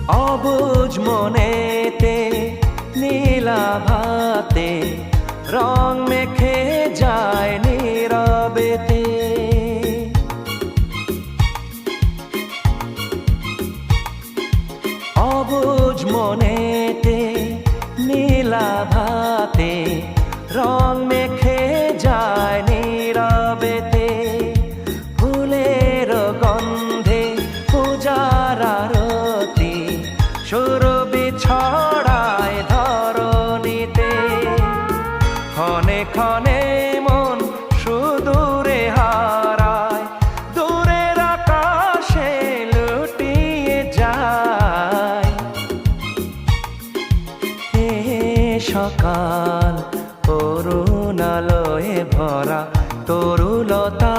অবুঝ মনেতে নীলাভাতে রং মেখে যায় নীরবেতে। অবুঝ মনেতে নীলাভাতে রং মেখে যায় নীরবেতে। ফুলের গন্ধে পূজার আরতি সুরভি ছড়ায় ধরণীতে। ক্ষণে ক্ষণে মন সুদূরে হারায়, দূরের আকাশে লুটিয়ে যায়। এ সকাল করুণালয়ে ভরা তরুলতা